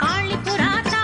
காளி புராதா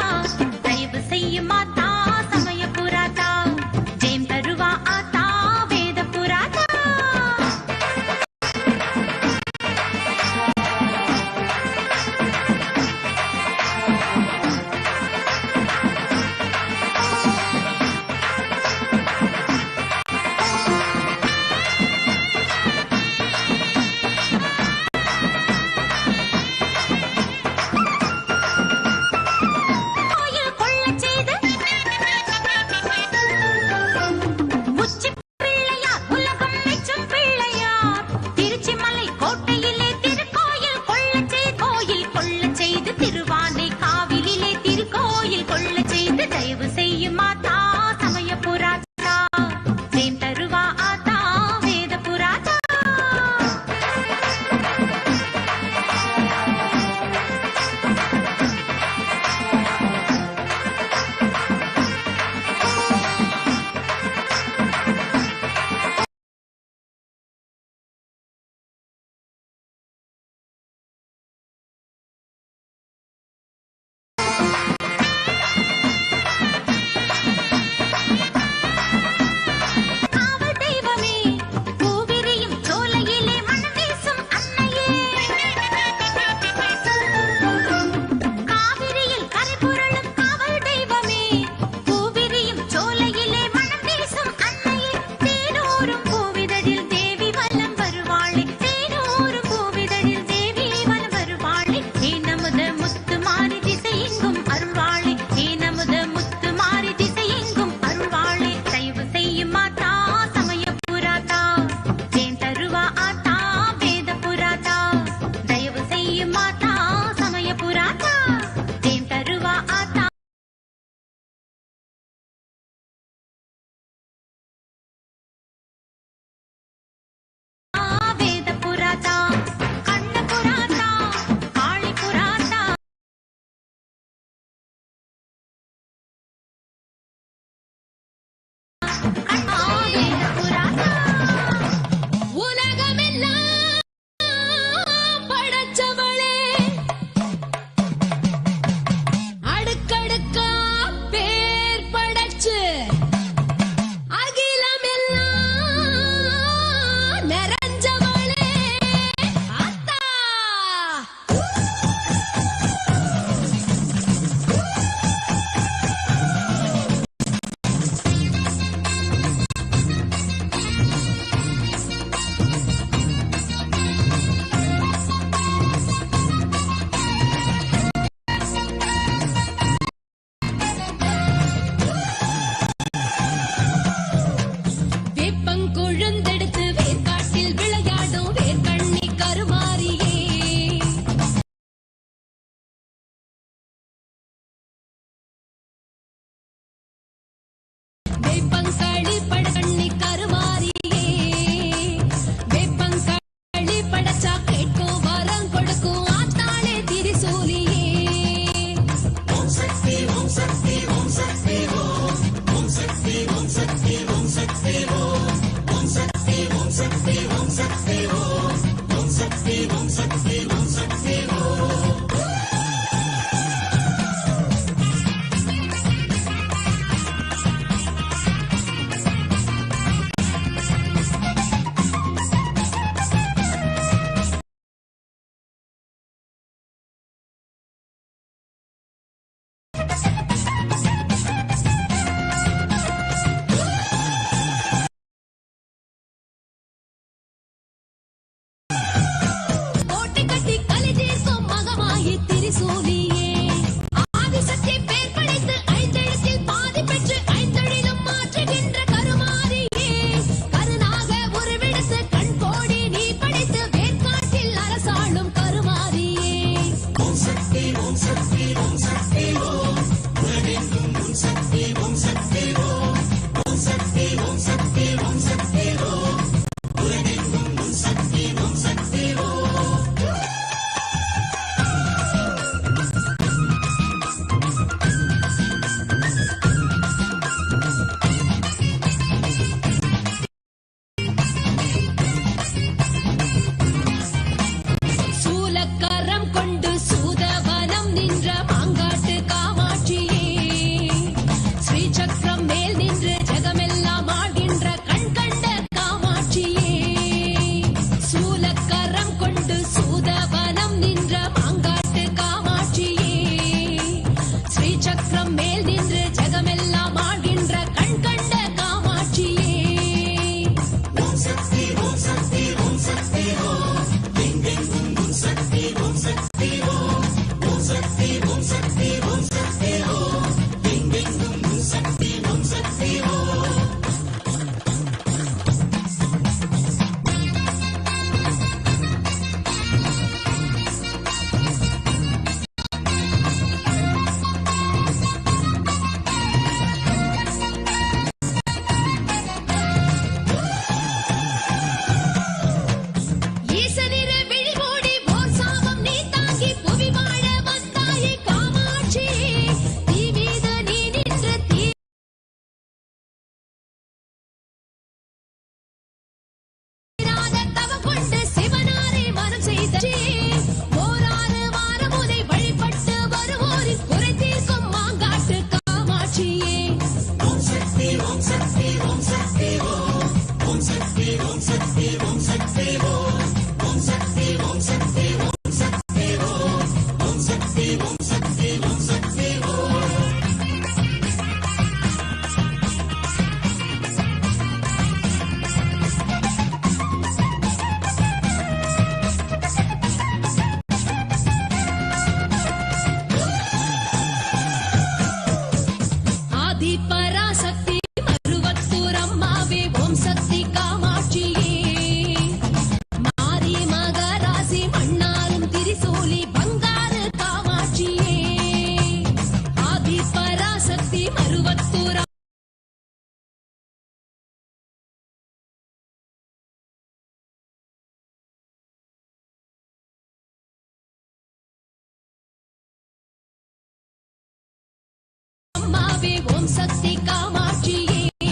ஓம் சக்தி காமாட்சியே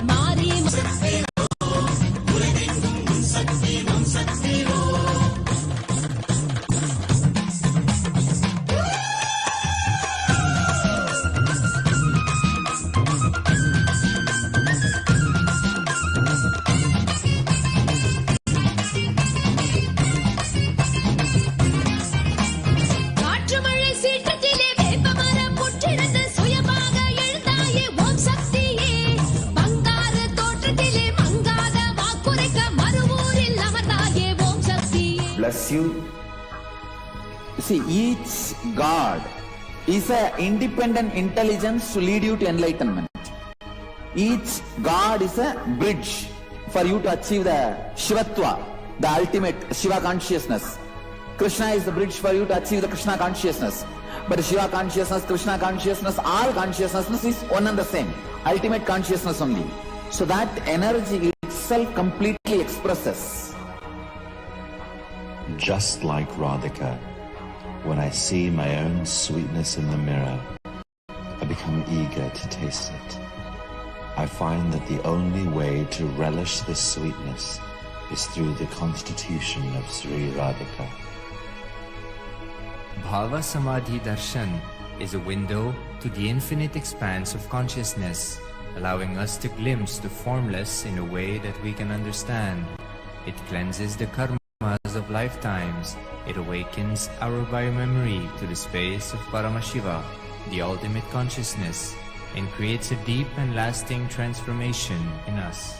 மாரி bless you. See, each God is an independent intelligence to lead you to enlightenment. Each God is a bridge for you to achieve the Shivatva, the ultimate Shiva consciousness. Krishna is the bridge for you to achieve the Krishna consciousness. But Shiva consciousness, Krishna consciousness, all consciousness is one and the same. Ultimate consciousness only. So that energy itself completely expresses. Just like Radhika, when I see my own sweetness in the mirror, I become eager to taste it. I find that the only way to relish this sweetness is through the constitution of Sri Radhika. Bhava Samadhi Darshan is a window to the infinite expanse of consciousness, allowing us to glimpse the formless in a way that we can understand. It cleanses the karmas of lifetimes. It awakens our biomemory to the space of Paramashiva, the ultimate consciousness, and creates a deep and lasting transformation in us.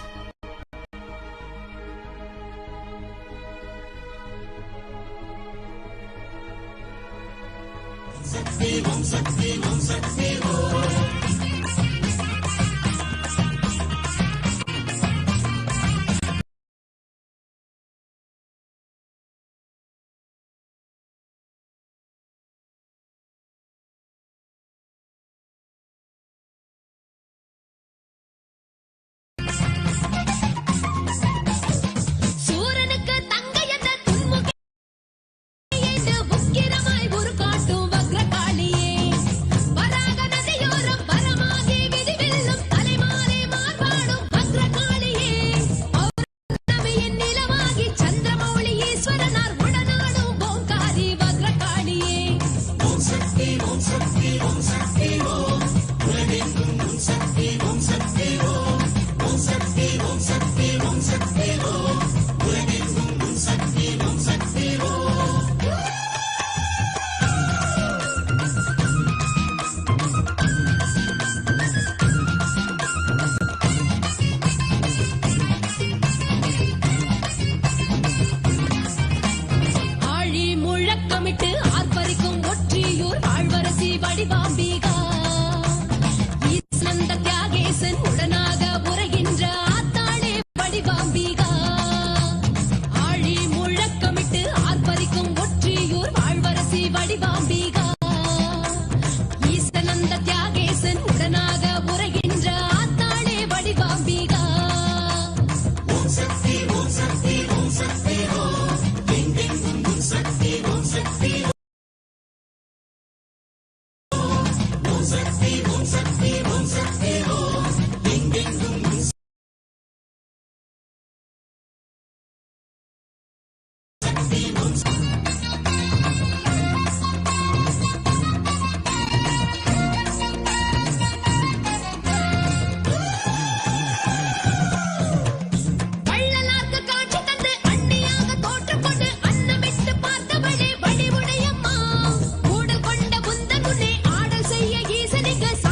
ஆடல் செய்ய ஈசனுக்கு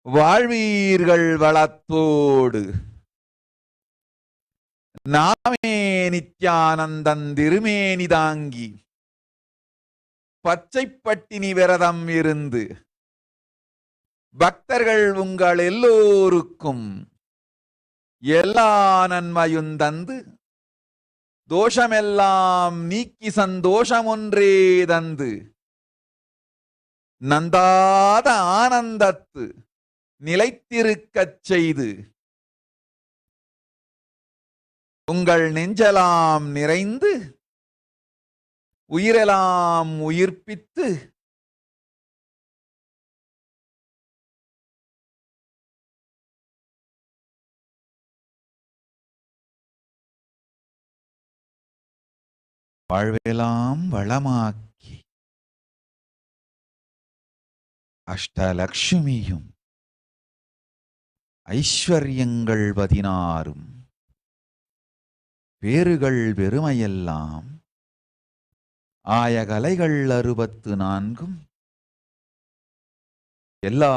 வாழ்வீர்கள் வளத்தோடு. நாமே நித்யானந்தன் திருமேனி தாங்கி பச்சை பட்டினி விரதம் இருந்து பக்தர்கள் உங்கள் எல்லோருக்கும் எல்லா நன்மையும் தந்து தோஷமெல்லாம் நீக்கி சந்தோஷம் ஒன்றே தந்து நந்தாத ஆனந்தத்து நிலைத்திருக்கச் செய்து உங்கள் நெஞ்செல்லாம் நிறைந்து உயிரெல்லாம் உயிர்ப்பித்து வாழ்வெல்லாம் வளமாக்கி அஷ்டலக்ஷ்மியும் ஐஸ்வர்யங்கள் 16 பேறுகள் பெருமையெல்லாம் ஆயகலைகள் 64 எல்லா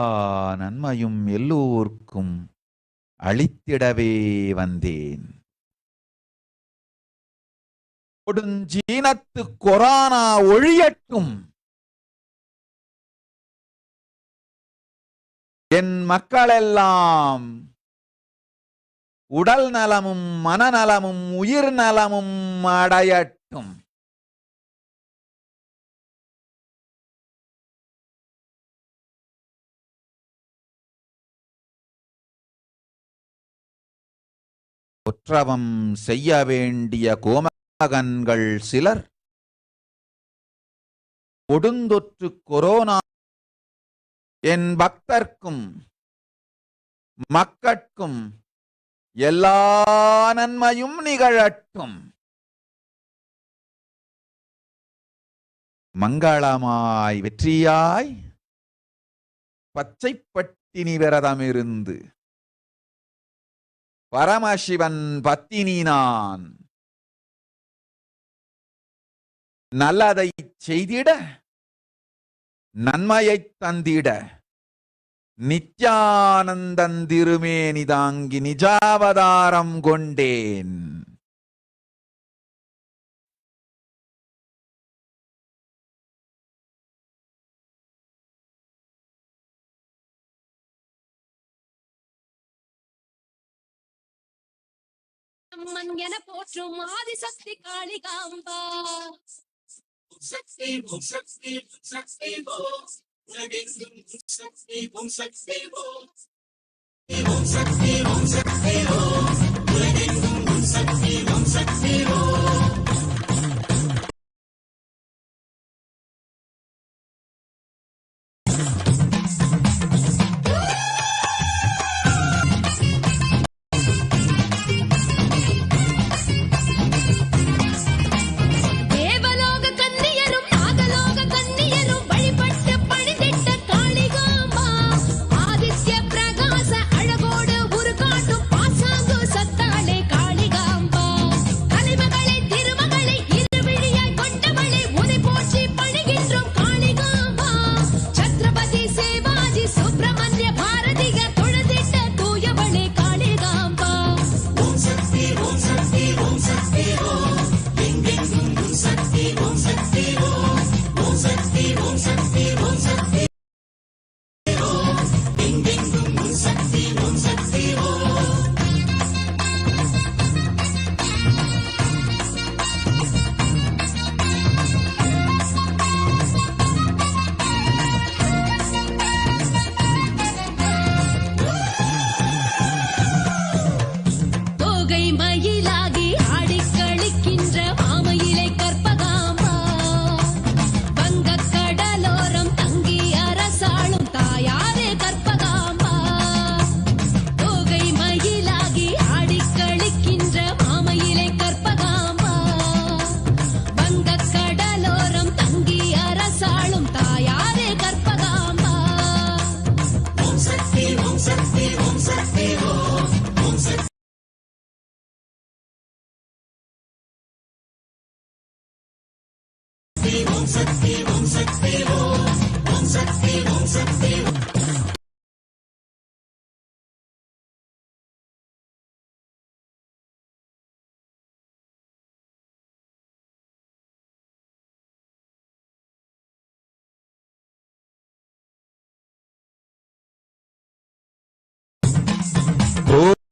நன்மையும் எல்லோர்க்கும் அளித்திடவே வந்தேன். கொடுஞ்சீனத்து கொரோனா ஒழியட்டும். என் மக்களெல்லாம் உடல் நலமும் மனநலமும் உயிர் நலமும் அடையட்டும். ஒற்றவம் செய்ய வேண்டிய கோமகன்கள் சிலர் கொடுந்தொற்று கொரோனா என் பக்தர்க்கும் மக்கட்கும் எல்லா நன்மையும் நிகழட்டும். மங்களமாய் வெற்றியாய் பச்சை பட்டினி விரதமிருந்து பரமசிவன் பத்தினி நான் நல்லதை செய்திட நன்மையைத் தந்திட நித்யானந்தன் திருமேனி தாங்கி நிஜாவதாரம் கொண்டேன். அம்மன் என போற்றும் ஆதிசக்தி காளிகாம்பா. சக்தி ஓம் சக்தி சக்தி ஓம் உலகெங்கும் சக்தி ஓம் சக்தி ஓம் ஓம் சக்தி ஓம் சக்தி ஓம் உலகெங்கும் சக்தி ஓம் சக்தி ஓம். ஓம் சக்தி ஓம் சக்தி ஓம் சக்தி ஓம் சக்தி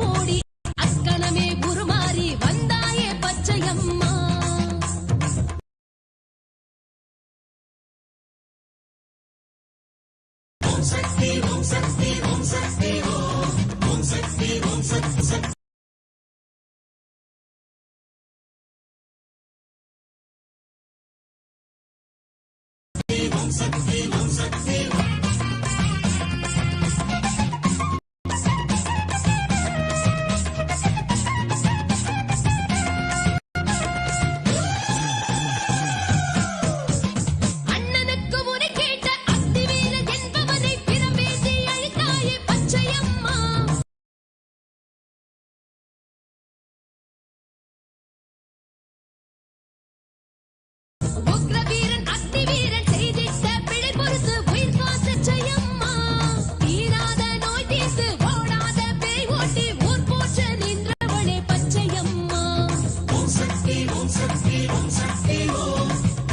மூடி அக்கணமே உருமாறி வந்தாயே பச்சையம்மா. ஓம் சக்தி ஓம் சக்தி ஓம் சக்தி ஓம் சக்தி ஓம் சக்தி சக்தி ஓம் சக்தி ஓம் சக்தி அண்ணனுக்கு முறை கேட்ட அத்திவீரன் என்பவனை பிறவேந்தி அழித்தாயே பச்சையம்மா. உக்ரவீரன் அத்திவீரன் செய்திட்ட பிழை பொறுத்து உயிர் காத்த செய்யம்மா. தீராத நோய் தீர்த்து ஓடாத பேய் ஓட்டி ஊர் போற்ற நின்றவளே பச்சையம்மா. ஓம் சக்தி ஓம் சக்தி ஓம் சக்தி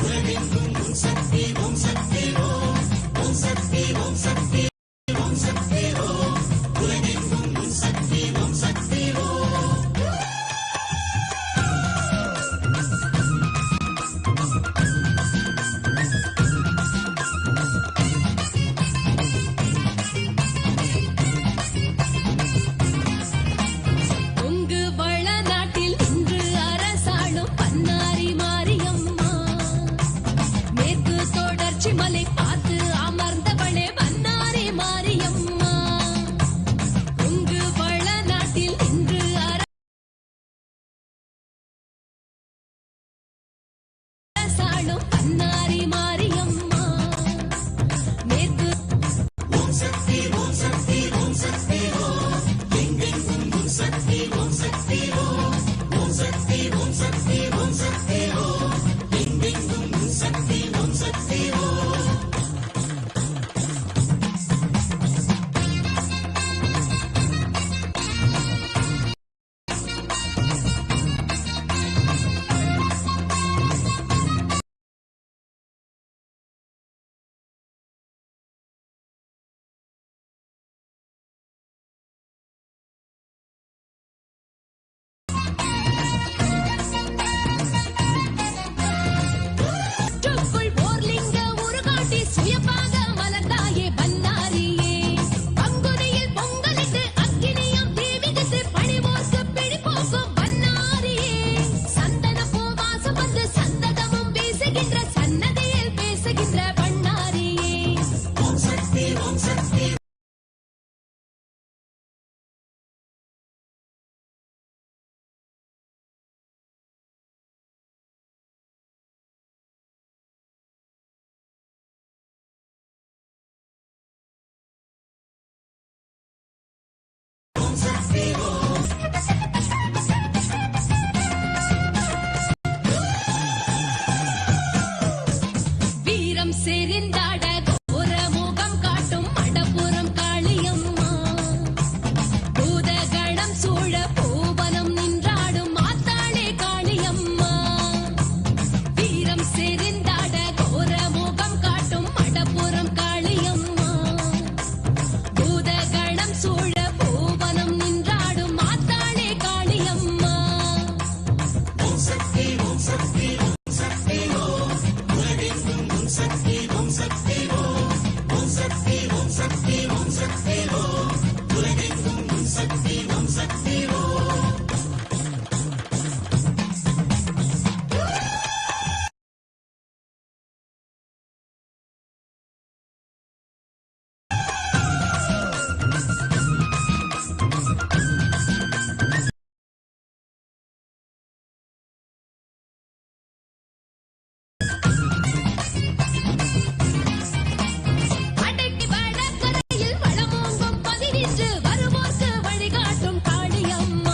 உலகெங்கும் ஓம் சக்தி ஓம் சக்தி ஓம் சக்தி ஓம் சக்தி ஓம் சக்தி உலகெங்கும் ஓம் சக்தி ஓம் சக்தி உங்கு வளநாட்டில் இன்று அரசாளும் பன்னாரி மாரியம்மா. மேற்கு தொடர்ச்சி மலை பார்த்து அமர்ந்தவளே பன்னாரி மாரியம்மா. உங்கு வளநாட்டில் இன்று அரசாளும் பன்னாரி மாரியம்மா. மேற்கு ஓம் சக்தி ஓம் சக்தி ஓம் சக்தி எங்கெங்கும் ஓம் சக்தி ஓம் சக்தி ஓம் சக்தி ஓம் சக்தி ஓம் சக்தி எங்கெங்கும் ஓம் சக்தி ஓம் சக்தி சுற்றுக்குள் போர்லிங்க உருகாட்டி சுயபாக மலர்ந்தாயே பன்னாரியே. பங்குனியில் பொங்கலிட்டு அக்கினியம் தீவிதித்து பணிவோர்க்கு பிடிப்போக்கும் பன்னாரியே. சந்தன பூவாசம் வந்து சந்ததமும் வீசுகின்ற சன்னதியில் பேசுகின்ற பன்னாரியே. ஓம் சக்தி ஓம் சக்தி வீரம் செறிந்தாட கோர முகம் காட்டும் மடப்புறம் காளியம்மா. பூதகணம் சூழ பூவனம் நின்றாடும் மாத்தாளே காளியம்மா. வீரம் செறிந்தாட கோர முகம் காட்டும் மடப்புறம் காளியம்மா. பூதகணம் சூழ பூவனம் நின்றாடும் மாத்தாளே காளியம்மா. ஓம் சக்தி ஓம் சக்தி ஓம் சக்தி உலகெங்கும் ஓம் சக்தி ஓம் சக்தி ஓம் சக்தி ஓம் சக்தி ஓம் சக்தி உலகெங்கும் ஓம் சக்தி ஓம் சக்தி அடக்கி வடகரையில் வளமோங்கும் பதினின்று வருவோர்க்கு வழிகாட்டும் காளியம்மா.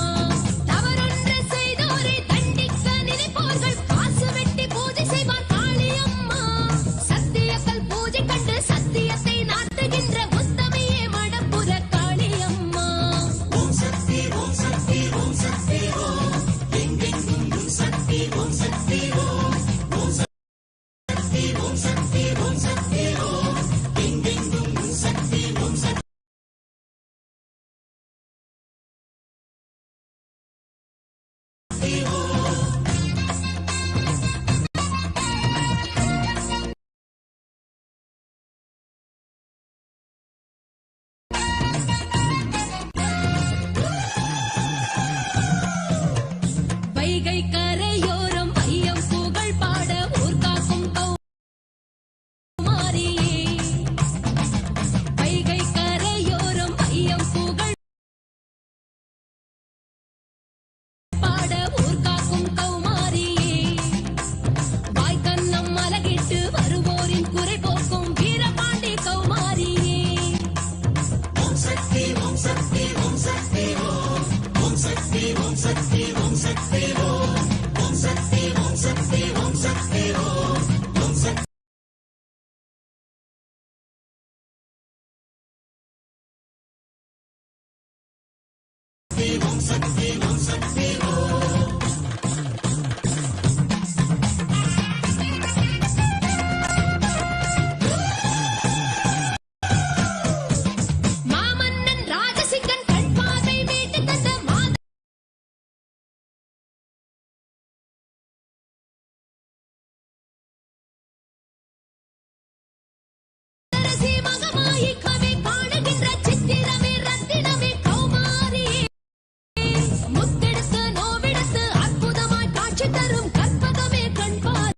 மாமன்னன் ராஜசிங்கன் கண் பார்வை மீட்டு தந்த மாதரசி மகமாயி கவி காணுகின்ற சித்திரமே ரத்தினமே கௌமாரியே முத்தெடுத்து நோவெடுத்து அற்புதமாய் காட்சி தரும் கற்பகமே கண்பார்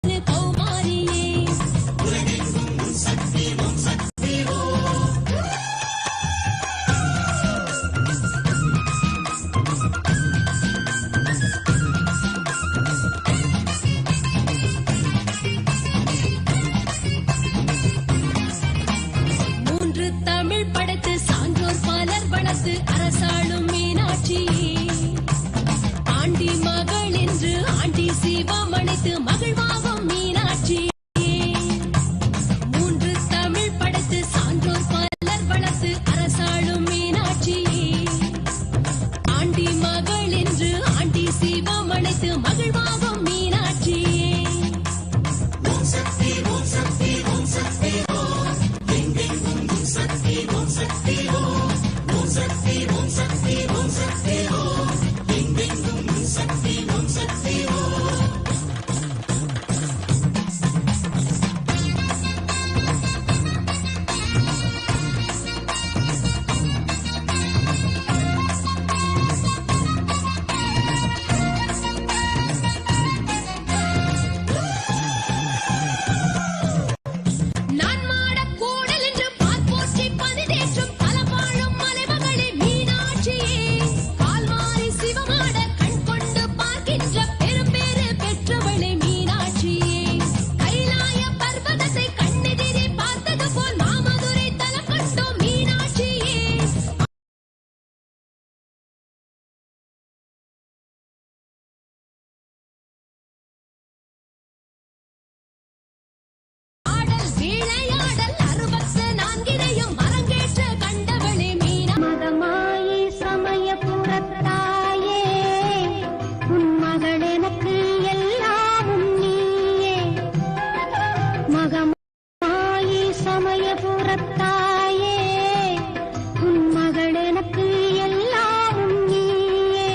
கௌமாரியே மூன்று தமிழ் படைத்து சான்றோர் பலர் வளர்த்து அரசாளும் மீனாட்சியே ஆண்டி மகள் என்று ஆண்டி சிவம் அணைத்து மகிழ்வாகும் மீனாட்சியே மூன்று தமிழ் படைத்து சான்றோர் பலர் வளர்த்து அரசாளும் மீனாட்சியே ஆண்டி மகள் என்று ஆண்டி சிவம் அணைத்து மகிழ்வாகும் மீனாட்சியே நான் மாடக் கூடல் என்று பார்ப்போற்றி பதிதேற்றும் தலவாழும் மலைமகளே மீனாட்சியே கால்மாறி சிவமாட கண் கொண்டு பார்க்கின்ற பெரும்பேறு பெற்றவளே மீனாட்சியே கைலாய பர்வதத்தை கண்ணெதிரே பார்த்தது போல் மாமதுரை தலம் கண்டோம் மீனாட்சியே ஆடல் விளையாடல் அறுபத்து நான்கினையும் அரங்கேற்ற கண்டவளே மீனா மகமாயி சமயபுரத்தாயே உன் மகள் எனக்கு எல்லாமும் நீயே மகமாயி சமயபுரத்தாயே உன் மகள் எனக்கு எல்லாமும் நீயே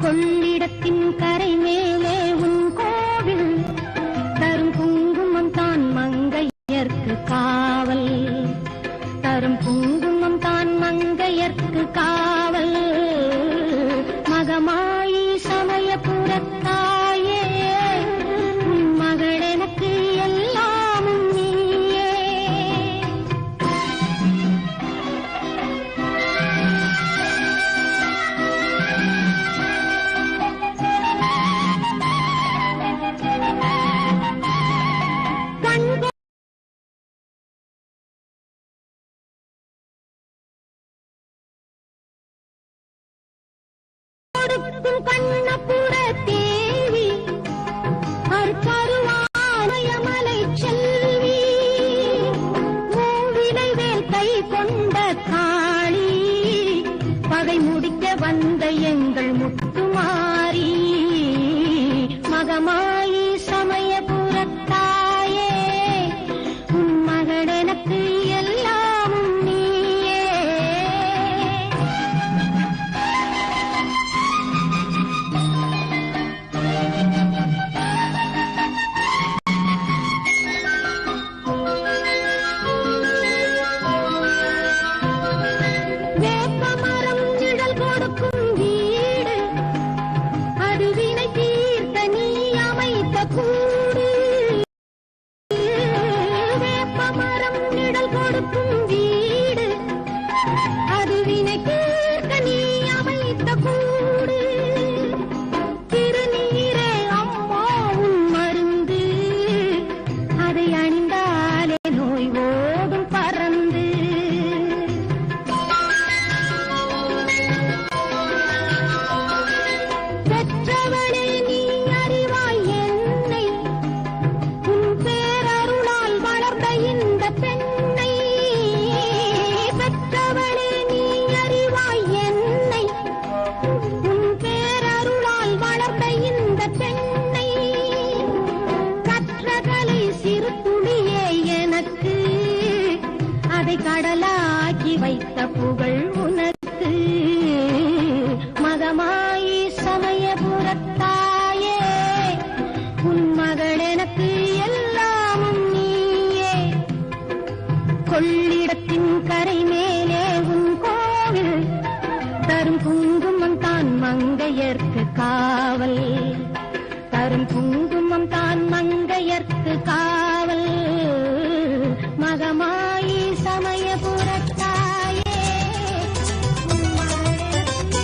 கொள்ளிடத்தின் கரை மேலே உன் கோவில் தரும் குங்குமம் தான் மங்கையர்க்கு காவல் தரும் குங்குமம் தான் மங்கையர்க்கு காவல் மகமாயி சமயபுரத்தாயே உன் மகள் எனக்கு எல்லாமும் நீயே கொடுக்கும் கண்ணபுர தேவி அருட்கருவாலயமலை செல்வி மூவிலை வேல் கை கொண்ட காளி பகை முடிக்க வந்த எங்கள் முத்துமாரி மகமாயி சமயபுரத்தாயே உன் மகள் எனக்கு எல்லாமும் நீயே வேப்பமரம் நிழல் கொடுக்கும் வீடு அது வினை தீர்த்த நீ அமைத்த கூடு வேப்பமரம் நிழல் கொடுக்கும் வீடு அது வினை தீர்த்த நீ அமைத்த கூடு திருநீரே அம்மா உன் மருந்து கடலாக்கி வைத்த புகழ் உனக்கு. மகமாயி சமயபுரத்தாயே, உன் மகள் எனக்கு எல்லாமும் நீயே. கொள்ளிடத்தின் கரை மேலே உன் கோவில், தரும் குங்குமம் தான் மங்கையர்க்கு காவல். தரும் குங்குமம் தான் மங்கையர்க்கு காவல். மகமாயி சமயபுரத்தாயே, உன் மகள் எனக்கு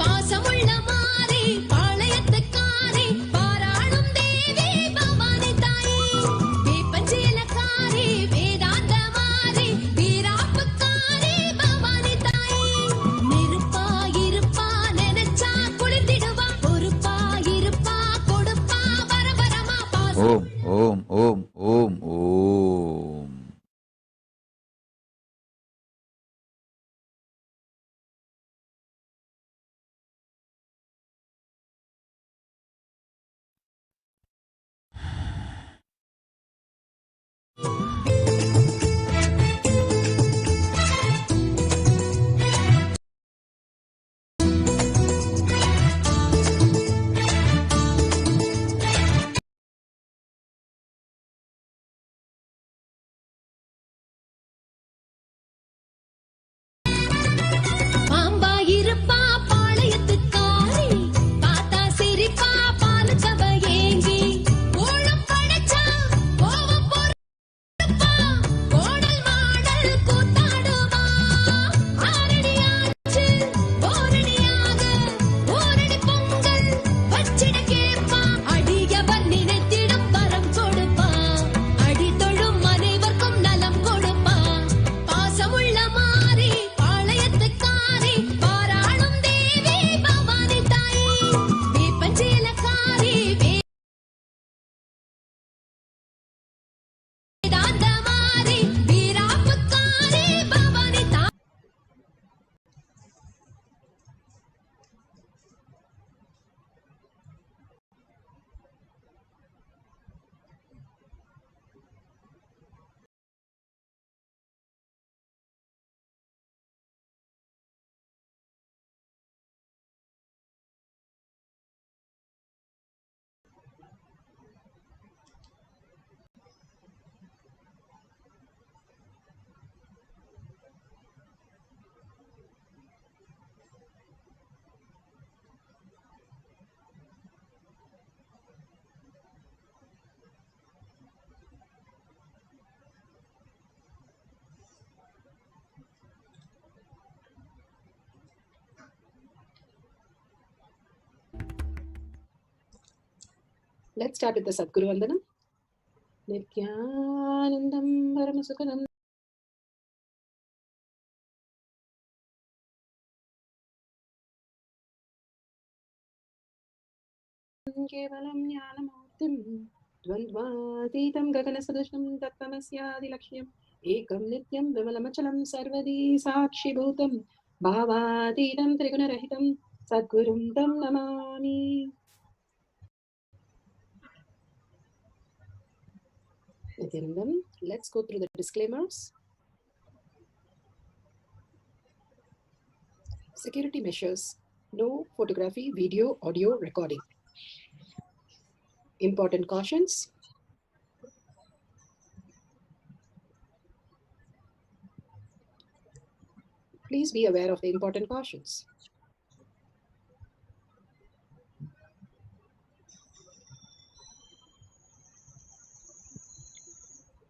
பாசமுள்ள மாறி பாளையத்துக்காரி பாராளும் தேவி பவானி தாயே. வேப்பஞ்சேலக்காரி வேதாந்த மாறி வீராப்புக்காரி பவானி தாயே. நெருப்பா இருப்பா நினைச்சா குளிர்ந்திடுவா, பொறுப்பா இருப்பா கொடுப்பா வரவரமா பாசம். ஓம் ஓம் ஓம் ஓம் ஓம். பாம்பா இருப்பா பாளையத்துக்காரி, பார்த்தா சிரிப்பா பாலுக்கவ ஏங்கி. ஊழம் படைச்சா கோவம் பொறுப்பா, கோடல் மாடல் கூத்தாடுமா. ஆரடியாச்சு ஓரடியாக, ஓரடி பொங்கல் வச்சிட கேட்பா. அடியவர் நினைத்திடும் வரம் கொடுப்பா, அடி தொழும் அனைவர்க்கும் நலம் கொடுப்பா. பாசமுள்ள மாறி பாளையத்துக்காரி பாராளும் தேவி பவானி தாயே. வேப்பஞ்சேலக்காரி வேதாந்த மாறி வீராப்புக்காரி பவானி தாயே. Let's start with the Sadguru Vandanam. Nityanandam Paramasukhanam Kevalam Jnanamurtim Dvandvatītam Gaganasadushnam Tattvamasyaadilakshmyam Ekam Nityam Vimalamachalam Sarvadi Sakshibhutam Bhavatītam Trigunarahitam Sadgurum Tam Namami. Nityanandam, let's go through the disclaimers. Security measures. No photography, video, audio recording. Important cautions. Please be aware of the important cautions.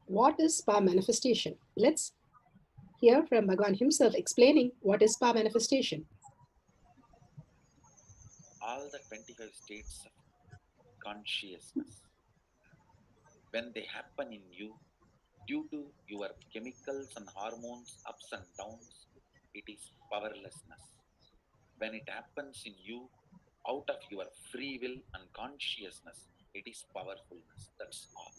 What is spa manifestation? Let's hear from Bhagwan himself explaining what is spa manifestation. All the 25 states of consciousness, when they happen in you, due to your chemicals and hormones ups and downs, it is powerlessness. When it happens in you, out of your free will and consciousness, it is powerfulness. That's all.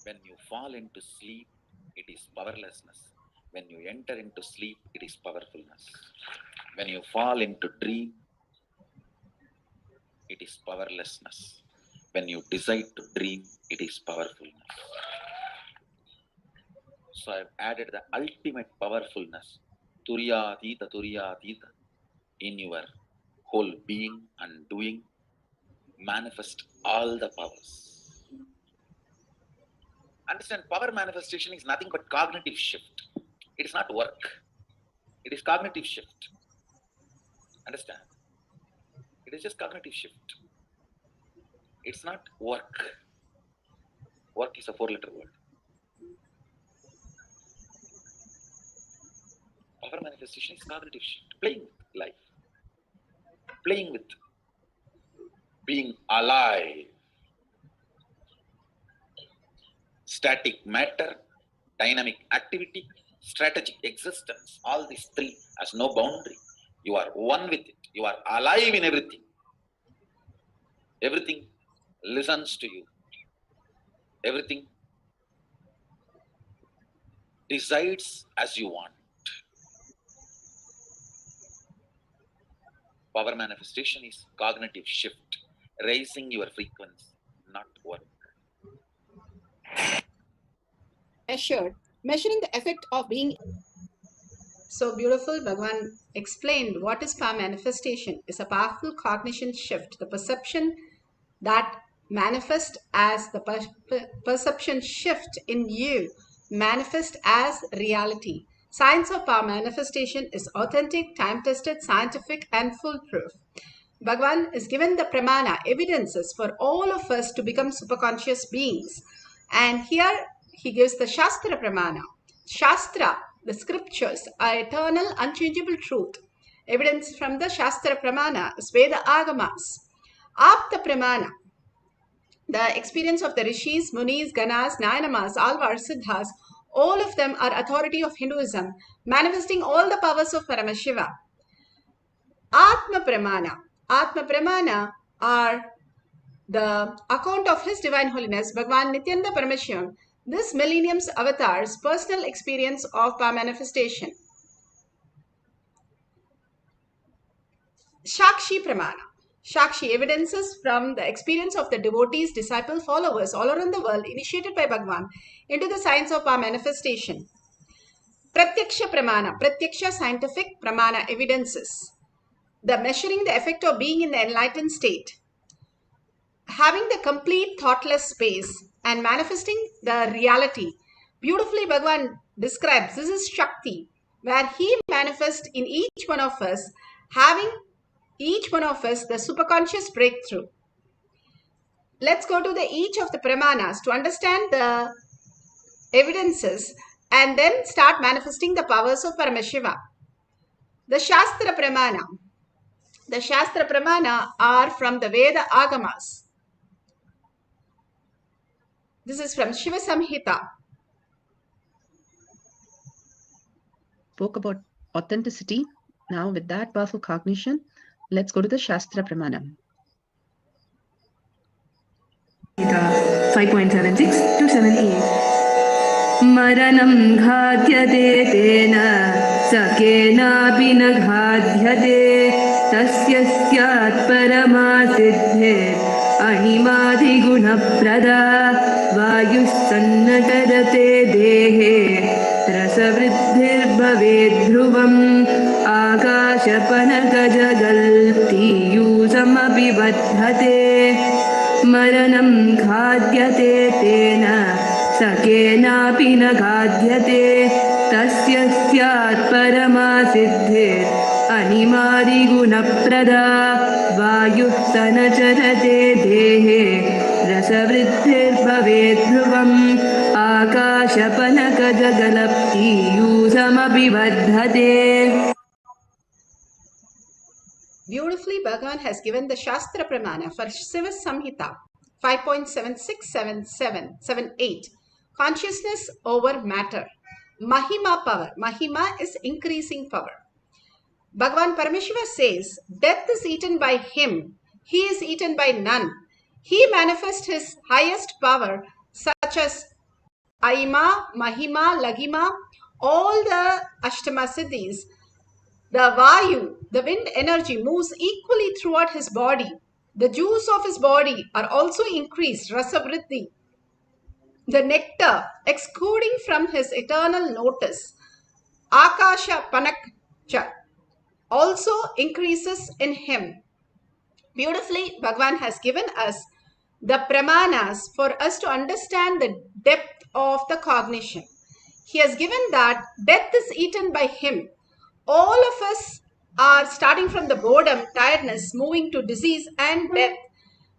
When you fall into sleep, it is powerlessness. When you enter into sleep, it is powerfulness. When you fall into dream, it is powerlessness. When you decide to dream, it is powerfulness. So I've added the ultimate powerfulness, Turyatita, in your whole being and doing. Manifest all the powers. Understand, power manifestation is nothing but cognitive shift. It is not work. It is cognitive shift. Understand? It is just cognitive shift. It's not work. Work is a 4-letter word. Power manifestation is cognitive shift. Playing with life. Playing with being alive. Static matter, dynamic activity, strategic existence. All these three has no boundary. You are one with it. You are alive in everything. Everything listens to you. Everything decides as you want. Power manifestation is cognitive shift, raising your frequency, not work. Assured, measuring the effect of being. So beautiful, Bhagavan explained what is power manifestation. It's a powerful cognition shift, the perception that manifests as the perception shift in you, manifest as reality. Science of power manifestation is authentic, time-tested, scientific, and foolproof. Bhagavan is given the pramana, evidences for all of us to become superconscious beings. And here he gives the Shastra pramana. Shastra, the scriptures, are eternal, unchangeable truth. Evidence from the Shastra pramana is Veda Agamas. Apta pramana, the experience of the rishis, munis, ganas, nayanamas, alvars, siddhas, all of them are authority of Hinduism, manifesting all the powers of Paramashiva. Atma pramana. Atma pramana are the account of His Divine Holiness Bhagavan Nityananda Paramashivam, this millennium's avatar's personal experience of power manifestation. Shakshi pramana. Shakshi, evidences from the experience of the devotees, disciple, followers all around the world initiated by Bhagavan into the science of power manifestation. Pratyaksha pramana. Pratyaksha, scientific, pramana, evidences. The measuring the effect of being in the enlightened state. Having the complete thoughtless space and manifesting the reality. Beautifully Bhagavan describes this is Shakti, where he manifests in each one of us, having each one of us the superconscious breakthrough. Let's go to each of the pramanas to understand the evidences and then start manifesting the powers of Paramashiva. The Shastra pramana. The Shastra pramana are from the Veda Agamas. This is from Shiva Samhita. Spoke about authenticity. Now with that powerful cognition, let's go to the Shastra Pramana. 5.76 to 78. Maranam ghadhyate tena sakenapi na ghadhyate tasya syat paramasiddhe animadi guna prada vayus sannatadate dehe rasavriddhir bhavet dhruvam akashapanakajagalltiyusamapi vadhate Maranam ghadhyate tena sakenapi na ghadhyate tasya syat paramasiddhe animadi guna prada vayuh sanacharate dehe rasavriddhir bhavet dhruvam akashapanakajagalltiyusamapi vadhate. Beautifully, Bhagavan has given the Shastra Pramana for Shiva Samhita 5.767778. Consciousness over matter. Mahima power. Mahima is increasing power. Bhagavan Paramashiva says, death is eaten by him. He is eaten by none. He manifests his highest power such as Aima, Mahima, Lagima, all the Ashtama Siddhis, the Vayu, the wind energy moves equally throughout his body. The juice of his body are also increased, rasa vriddhi. The nectar exuding from his eternal lotus, Akasha Panakcha, also increases in him. Beautifully, Bhagavan has given us the pramanas for us to understand the depth of the cognition. He has given that death is eaten by him. All of us are starting from the boredom, tiredness, moving to disease and death,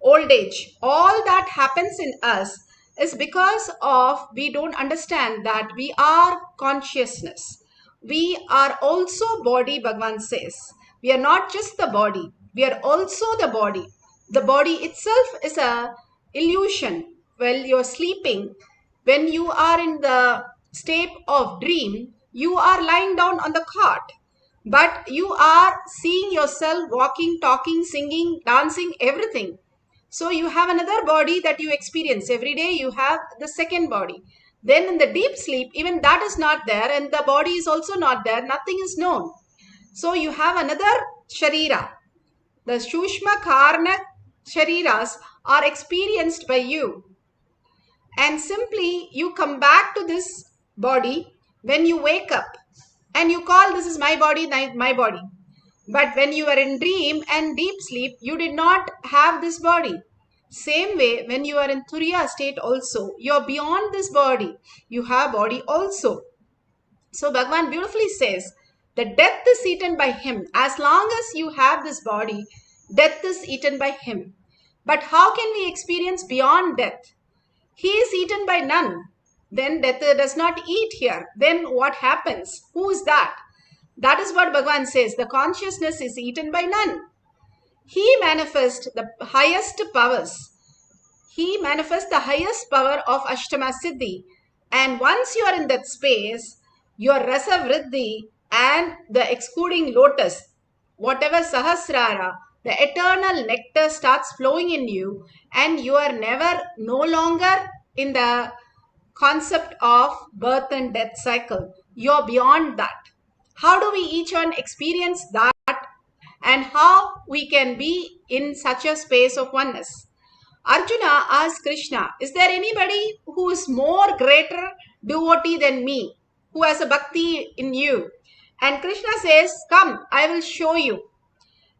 old age. All that happens in us is because of we don't understand that we are consciousness. We are also body, Bhagavan says. We are not just the body. We are also the body. The body itself is a illusion. While you're sleeping, when you are in the state of dream, you are lying down on the cot, but you are seeing yourself walking, talking, singing, dancing, everything. So you have another body that you experience every day. You have the second body. Then in the deep sleep, even that is not there, and the body is also not there. Nothing is known. So you have another sharira. The Shushma Karna Shariras are experienced by you. And simply you come back to this body when you wake up and you call this is my body, my body. But when you are in dream and deep sleep, you did not have this body. Same way, when you are in Turiya state also, you are beyond this body. You have body also. So Bhagavan beautifully says that death is eaten by him. As long as you have this body, death is eaten by him. But how can we experience beyond death? He is eaten by none. Then death does not eat here. Then what happens? Who is that? That is what Bhagavan says. The consciousness is eaten by none. He manifests the highest powers. He manifests the highest power of Ashtama Siddhi. And once you are in that space, your rasa vriddhi and the excluding lotus, whatever sahasrara, the eternal nectar starts flowing in you, and you are never, no longer in the concept of birth and death cycle. You're beyond that. How do we each one experience that, and how we can be in such a space of oneness? Arjuna asked Krishna, is there anybody who is more greater devotee than me, who has a bhakti in you? And Krishna says, come, I will show you.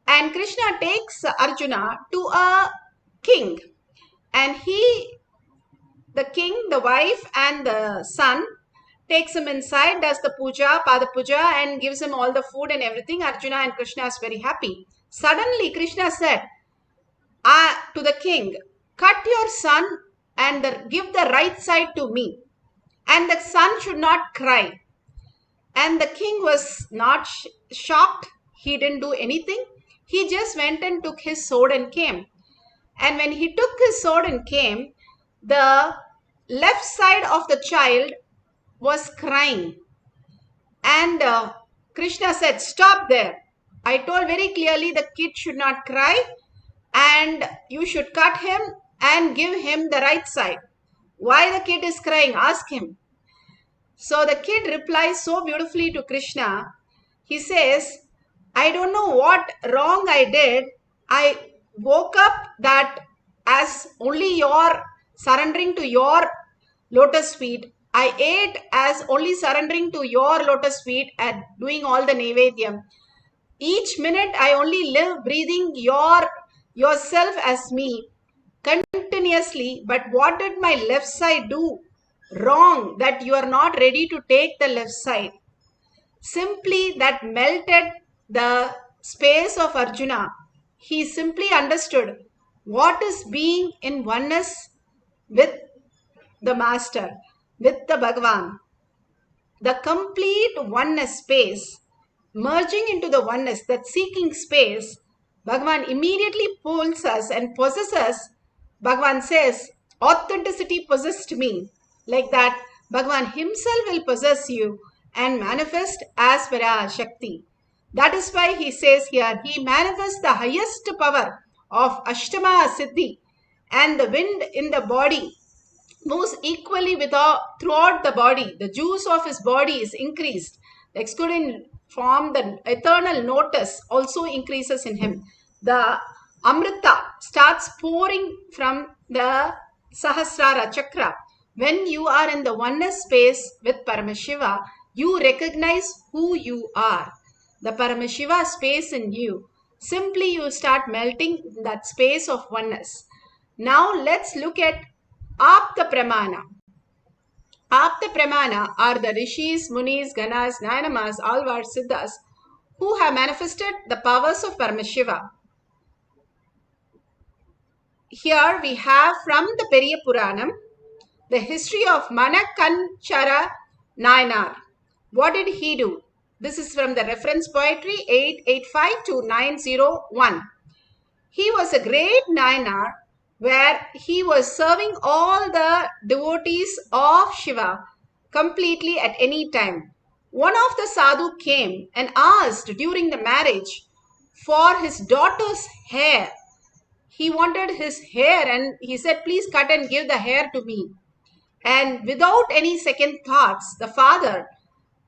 And Krishna takes Arjuna to a king, and the king, the wife and the son takes him inside, does the puja, pada puja, and gives him all the food and everything. Arjuna and Krishna is very happy. Suddenly Krishna said to the king, cut your son and give the right side to me, and the son should not cry. And the king was not shocked. He didn't do anything. He just went and took his sword and came. And when he took his sword and came, the left side of the child was crying. And Krishna said, stop there. I told very clearly the kid should not cry, and you should cut him and give him the right side. Why the kid is crying? Ask him. So the kid replies so beautifully to Krishna. He says, I don't know what wrong I did. I woke up that as only your surrendering to your lotus feet. I ate as only surrendering to your lotus feet and doing all the Nevedyam. Each minute I only live breathing yourself as me continuously. But what did my left side do wrong that you are not ready to take the left side? Simply that melted the space of Arjuna. He simply understood what is being in oneness with the Master, with the Bhagavan. The complete oneness space, merging into the oneness, that seeking space, Bhagavan immediately pulls us and possesses us. Bhagavan says, authenticity possessed me. Like that, Bhagavan himself will possess you and manifest as Parashakti. That is why he says here, he manifests the highest power of Ashtama Siddhi and the wind in the body moves equally throughout the body. The juice of his body is increased. The excluding form, the eternal notice also increases in him. The Amrita starts pouring from the Sahasrara Chakra. When you are in the oneness space with Paramashiva, you recognize who you are. The Paramashiva space in you. Simply you start melting that space of oneness. Now let's look at Apta Pramana. Apta Pramana are the Rishis, Munis, Ganas, Nayanamas, Alvars, Siddhas who have manifested the powers of Paramashiva. Here we have from the Periya Puranam the history of Manakanchara Nayanar. What did he do? This is from the reference poetry 885 to 901. He was a great Nayanar where he was serving all the devotees of Shiva completely at any time. One of the sadhu came and asked during the marriage for his daughter's hair. He wanted his hair and he said, please cut and give the hair to me. And without any second thoughts, the father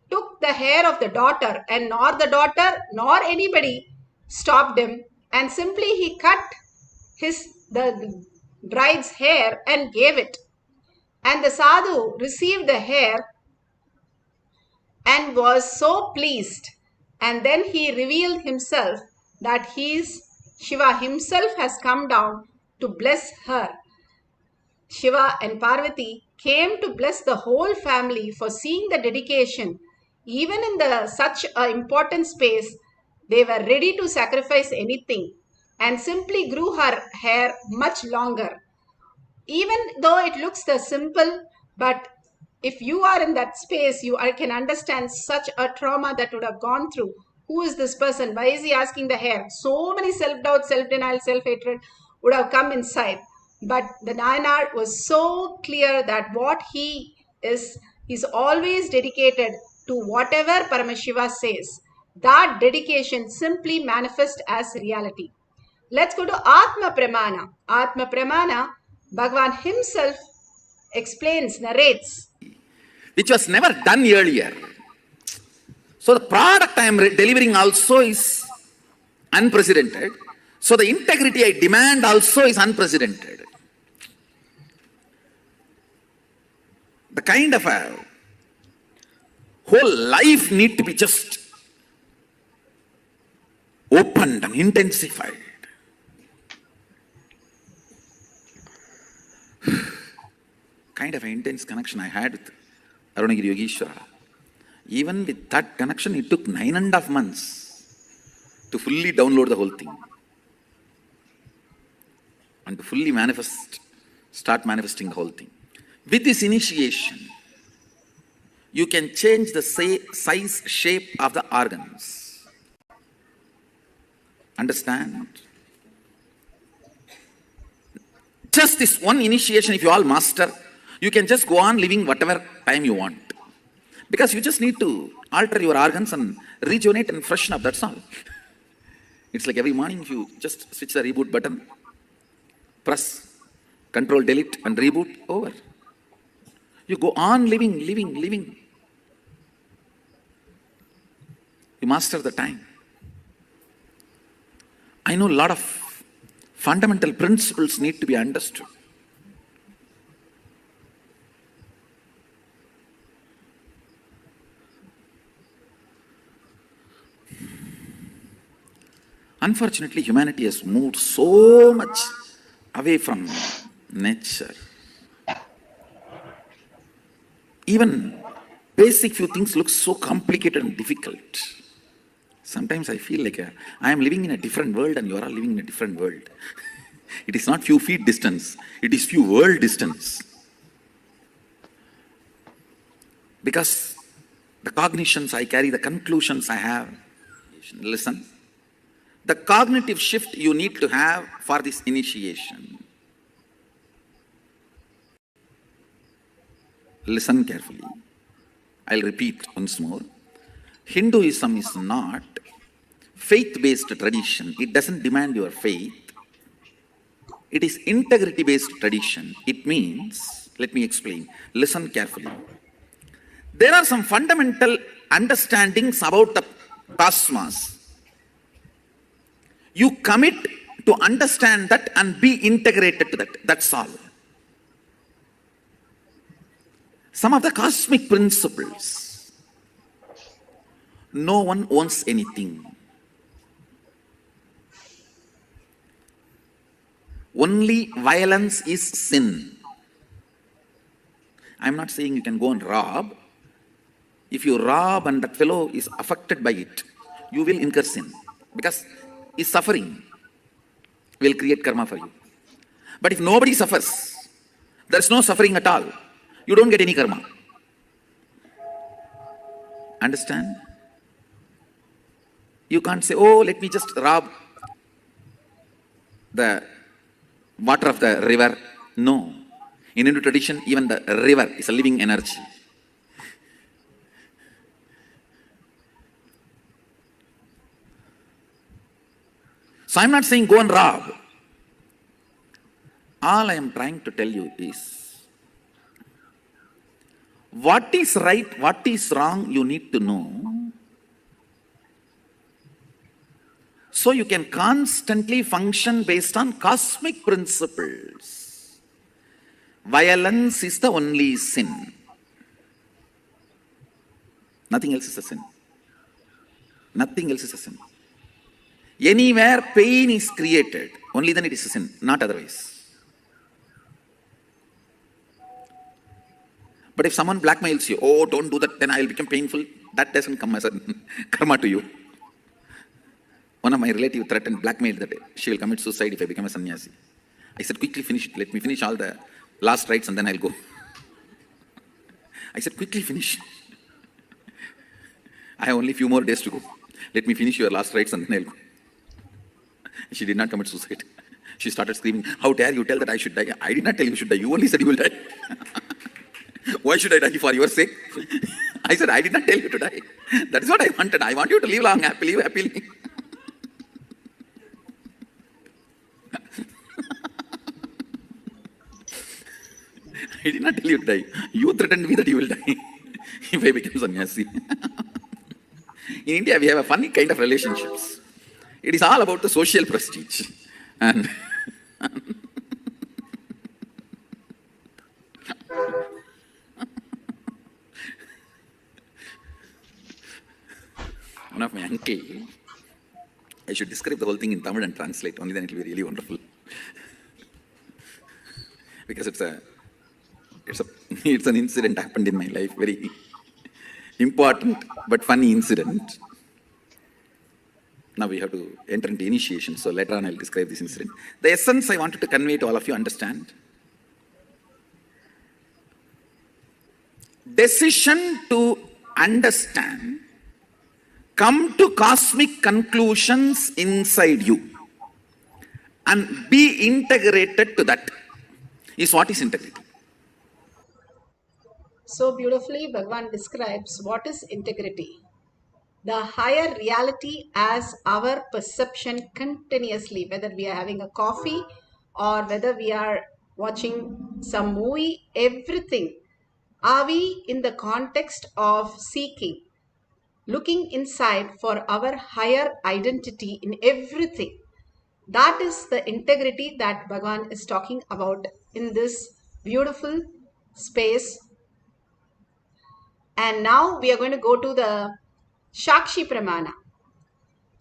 took the hair of the daughter, and nor the daughter nor anybody stopped him, and simply he cut the bride's hair and gave it. And the sadhu received the hair and was so pleased. And then he revealed himself that Shiva himself has come down to bless her. Shiva and Parvati came to bless the whole family for seeing the dedication. Even in such an important space, they were ready to sacrifice anything and simply grew her hair much longer. Even though it looks simple, but if you are in that space, I can understand such a trauma that would have gone through. Who is this person? Why is he asking the hair? So many self-doubt, self-denial, self-hatred would have come inside. But the Nayanar was so clear that what he is, he's always dedicated to whatever Paramashiva says. That dedication simply manifests as reality. Let's go to Atma Pramana. Atma Pramana, Bhagavan himself explains, narrates, which was never done earlier. So the product I am delivering also is unprecedented. So the integrity I demand also is unprecedented. The kind of a whole life need to be just opened and intensified. Kind of an intense connection I had with Arunagiri Yogeshwara. Even with that connection, it took 9.5 months to fully download the whole thing and to fully start manifesting the whole thing. With this initiation, you can change the size, shape of the organs. Understand? Just this one initiation, if you all master, you can just go on living whatever time you want. Because you just need to alter your organs and rejuvenate and freshen up, that's all. It's like every morning if you just switch the reboot button, press, control, delete and reboot, over. You go on living. You master the time. I know a lot of fundamental principles need to be understood. Unfortunately, humanity has moved so much away from nature. Even basic few things look so complicated and difficult. Sometimes I feel like I am living in a different world and you are all living in a different world. It is not few feet distance, it is few world distance. Because the cognitions I carry, the conclusions I have, listen. The cognitive shift you need to have for this initiation. Listen carefully. I'll repeat once more. Hinduism is not faith-based tradition. It doesn't demand your faith. It is integrity-based tradition. It means, Let me explain. Listen carefully. There are some fundamental understandings about the cosmos. You commit to understand that and be integrated to that. That's all. Some of the cosmic principles. No one owns anything. Only violence is sin. I'm not saying you can go and rob. If you rob and that fellow is affected by it, you will incur sin because he's suffering. Will create karma for you. But if nobody suffers, there's no suffering at all, you don't get any karma. Understand? You can't say, oh, let me just rob the water of the river. No. In Hindu tradition, even the river is a living energy. So I'm not saying go and rob. All I am trying to tell you is, what is right, what is wrong, you need to know. So you can constantly function based on cosmic principles. Violence is the only sin. Nothing else is a sin. Nothing else is a sin. Anywhere pain is created, only then it is a sin, not otherwise. But if someone blackmails you, oh, don't do that, then I will become painful, that doesn't come as a karma to you. One of my relatives threatened, blackmailed that she will commit suicide if I become a sannyasi. I said, quickly finish it. Let me finish all the last rites and then I'll go. I said, quickly finish. I have only a few more days to go. Let me finish your last rites and then I'll go. She did not commit suicide. She started screaming, how dare you tell that I should die? I did not tell you should die. You only said you will die. Why should I die for your sake? I said, I did not tell you to die. That is what I wanted. I want you to live long, happily, happily. I did not tell you to die. You threatened me that you will die if I become sannyasi. In India, we have a funny kind of relationships. It is all about the social prestige. And one of my uncle, I should describe the whole thing in Tamil and translate, only then it will be really wonderful. Because it's an incident happened in my life, very important but funny incident. Now we have to enter into initiation, so later on I'll describe this incident. The essence I wanted to convey to all of you, understand. Decision to understand, come to cosmic conclusions inside you and be integrated to that is what is integrity. So beautifully, Bhagavan describes what is integrity. The higher reality as our perception continuously, whether we are having a coffee or whether we are watching some movie, everything. Are we in the context of seeking, looking inside for our higher identity in everything? That is the integrity that Bhagavan is talking about in this beautiful space. And now we are going to go to the Shakshi Pramana.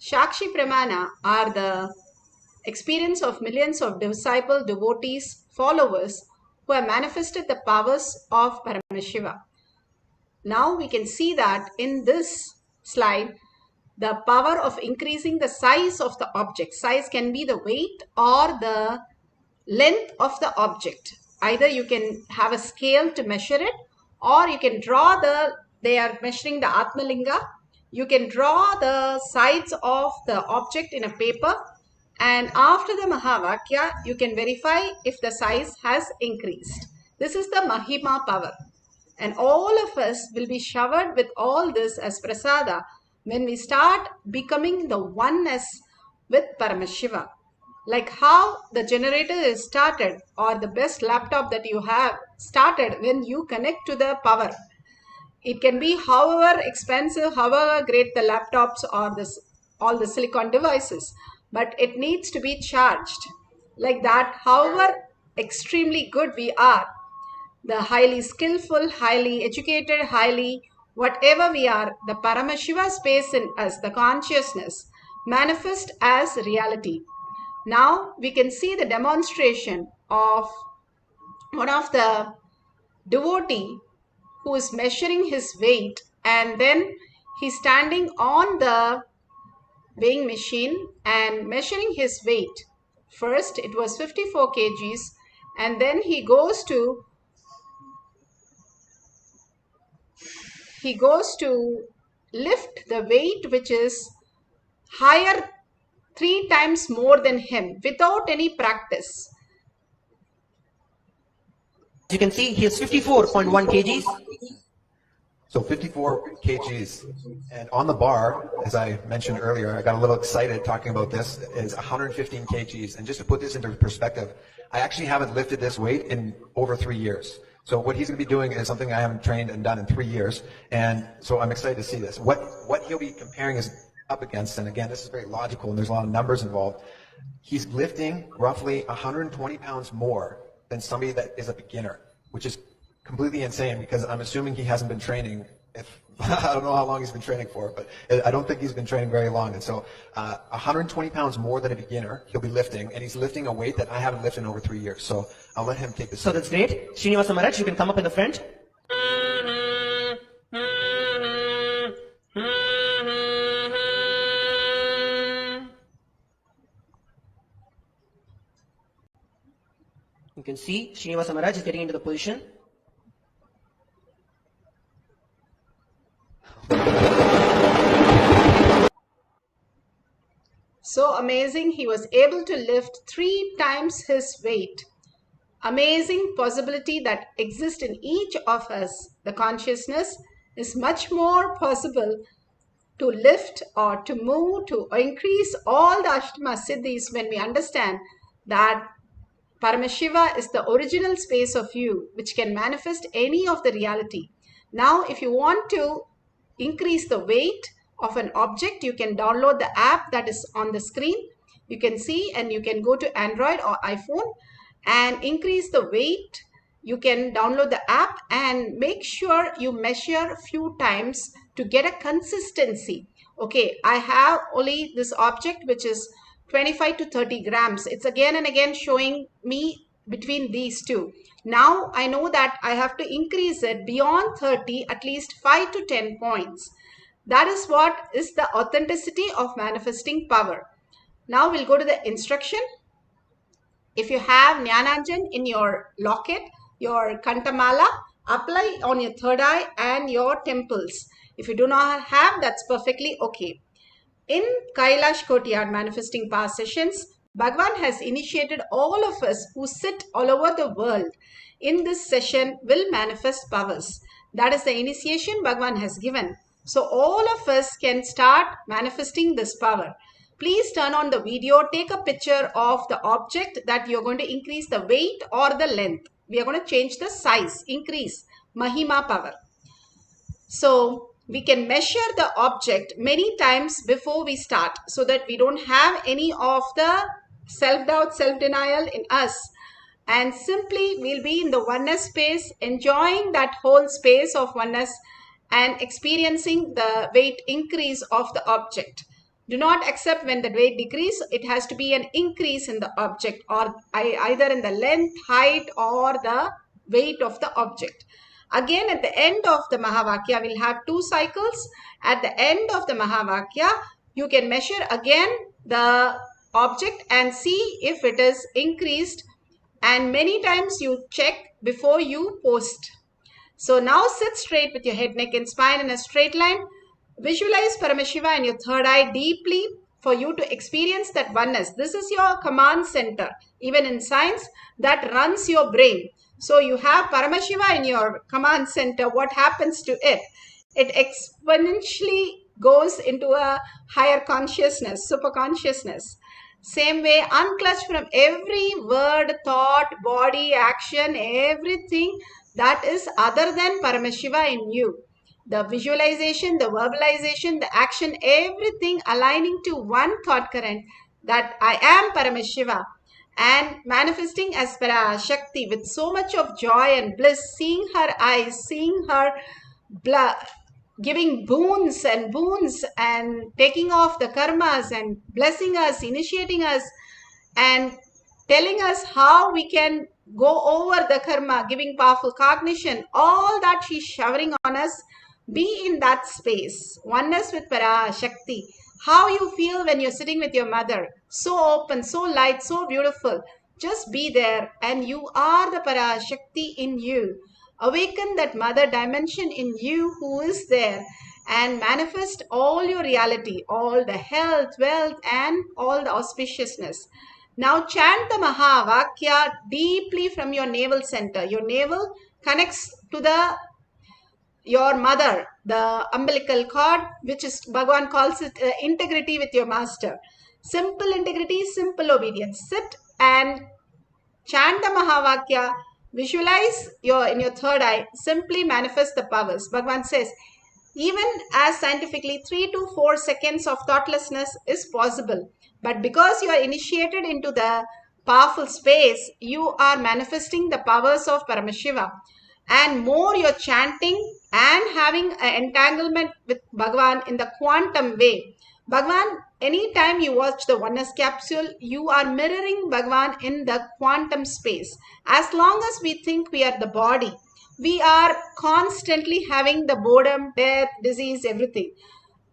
Shakshi Pramana are the experience of millions of disciple, devotees, followers who have manifested the powers of Paramashiva. Now we can see that in this slide, the power of increasing the size of the object. Size can be the weight or the length of the object. Either you can have a scale to measure it, or you can draw they are measuring the Atmalinga. You can draw the sides of the object in a paper, and after the Mahavakya, you can verify if the size has increased. This is the Mahima power. And all of us will be showered with all this as prasada when we start becoming the oneness with Paramashiva. Like how the generator is started, or the best laptop that you have started when you connect to the power. It can be however expensive, however great the laptops or all the silicon devices, but it needs to be charged. Like that, however extremely good we are, the highly skillful, highly educated, highly whatever we are, the Paramashiva space in us, the consciousness, manifest as reality. Now we can see the demonstration of one of the devotee who is measuring his weight, and then he's standing on the weighing machine and measuring his weight. First it was 54 kgs, and then he goes to lift the weight which is higher 3 times more than him without any practice. As you can see, he is 54.1 kgs. So 54 kgs. And on the bar, as I mentioned earlier, I got a little excited talking about this, is 115 kgs. And just to put this into perspective, I actually haven't lifted this weight in over 3 years. So what he's going to be doing is something I haven't trained and done in 3 years. And so I'm excited to see this. What he'll be comparing is up against, and again, this is very logical and there's a lot of numbers involved. He's lifting roughly 120 pounds more than somebody that is a beginner, which is completely insane because I'm assuming he hasn't been training. I don't know how long he's been training for, but I don't think he's been training very long. And so 120 pounds more than a beginner he'll be lifting, and he's lifting a weight that I haven't lifted in over 3 years. So I'll let him take this. So that's great. Srinivasa Maharaj, you can come up in the front. You can see Srinivasa Maharaj is getting into the position. So amazing, he was able to lift 3 times his weight. Amazing possibility that exists in each of us. The consciousness is much more possible to lift or to move, to increase all the Ashtama Siddhis when we understand that Paramashiva is the original space of you, which can manifest any of the reality. Now, if you want to increase the weight of an object, you can download the app that is on the screen. You can see, and you can go to Android or iPhone and increase the weight. You can download the app and make sure you measure few times to get a consistency. Okay, I have only this object which is 25 to 30 grams. It's again and again showing me between these two. Now I know that I have to increase it beyond 30, at least 5 to 10 points. That is what is the authenticity of manifesting power. Now we'll go to the instruction. If you have Jnananjan in your locket, your Kantamala, apply on your third eye and your temples. If you do not have, that's perfectly okay. In Kailash Kotiyar Manifesting Power Sessions, Bhagavan has initiated all of us who sit all over the world in this session will manifest powers. That is the initiation Bhagavan has given. So all of us can start manifesting this power. Please turn on the video, take a picture of the object that you're going to increase the weight or the length. We are going to change the size, increase Mahima power. So we can measure the object many times before we start so that we don't have any of the self-doubt, self-denial in us. And simply we'll be in the oneness space, enjoying that whole space of oneness and experiencing the weight increase of the object. Do not accept when the weight decrease. It has to be an increase in the object, or either in the length, height, or the weight of the object. Again, at the end of the Mahavakya, we'll have 2 cycles. At the end of the Mahavakya, you can measure again the object and see if it is increased. And many times you check before you post. So now sit straight with your head, neck and spine in a straight line. Visualize Paramashiva in your third eye deeply for you to experience that oneness. This is your command center. Even in science, that runs your brain. So you have Paramashiva in your command center. What happens to it? It exponentially goes into a higher consciousness, super consciousness. Same way, unclutch from every word, thought, body, action, everything that is other than Paramashiva in you. The visualization, the verbalization, the action, everything aligning to one thought current that I am Paramashiva, and manifesting as Parashakti with so much of joy and bliss, seeing her eyes, seeing her giving boons and taking off the karmas and blessing us, initiating us, and telling us how we can go over the karma, giving powerful cognition, all that she's showering on us. Be in that space, oneness with Parashakti. How you feel when you're sitting with your mother, so open, so light, so beautiful. Just be there, and you are the Parashakti in you. Awaken that mother dimension in you who is there, and manifest all your reality, all the health, wealth, and all the auspiciousness. Now chant the Mahavakya deeply from your navel center. Your navel connects to your mother, the umbilical cord, which is Bhagavan calls it integrity with your master. Simple integrity, simple obedience. Sit and chant the Mahavakya. Visualize in your third eye. Simply manifest the powers. Bhagavan says, even as scientifically 3 to 4 seconds of thoughtlessness is possible. But because you are initiated into the powerful space, you are manifesting the powers of Paramashiva. And more you're chanting and having an entanglement with Bhagavan in the quantum way. Bhagavan, anytime you watch the oneness capsule, you are mirroring Bhagavan in the quantum space. As long as we think we are the body, we are constantly having the boredom, death, disease, everything.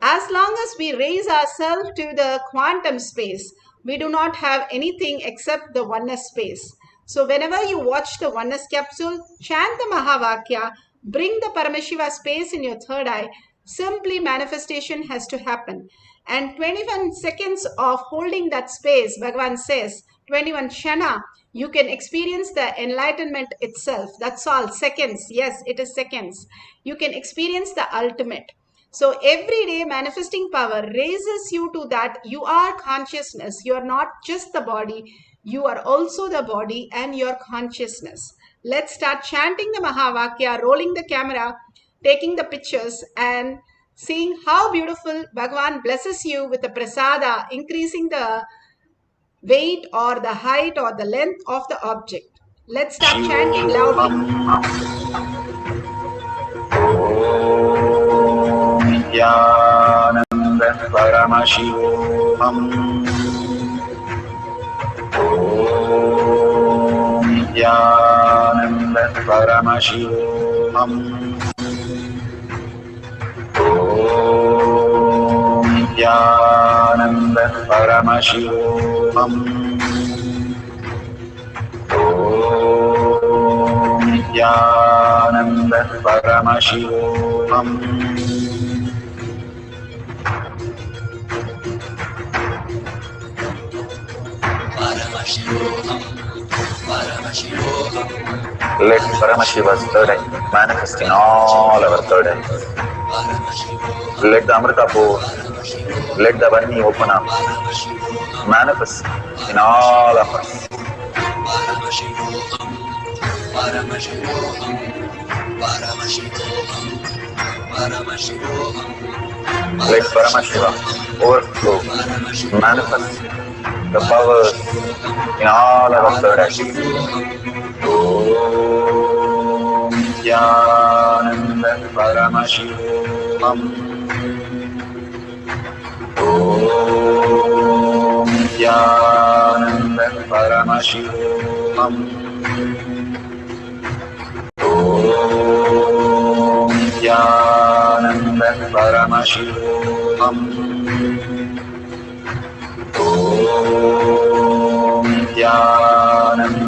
As long as we raise ourselves to the quantum space, we do not have anything except the oneness space. So whenever you watch the oneness capsule, chant the Mahavakya, bring the Paramashiva space in your third eye, simply manifestation has to happen. And 21 seconds of holding that space, Bhagavan says, 21 Shana, you can experience the enlightenment itself. That's all. Seconds. Yes, it is seconds. You can experience the ultimate. So every day manifesting power raises you to that you are consciousness. You are not just the body. You are also the body and your consciousness. Let's start chanting the Mahavakya, rolling the camera, taking the pictures, and seeing how beautiful Bhagavan blesses you with the prasada, increasing the weight or the height or the length of the object. Let's start chanting loudly. Nityananda Paramashivoham. Om Nityananda Paramashivoham. Om Nityananda Paramashivoham. Om Nityananda Paramashivoham. Let Paramashiva's third eye manifest in all our third eyes. Let the Amrita pour, let the Varni open up, manifest in all of us. Let Paramashiva overflow, manifest the powers in all our third eyes. Om Nityananda Paramashivoham. Om Nityananda Paramashivoham. Om Nityananda Paramashivoham.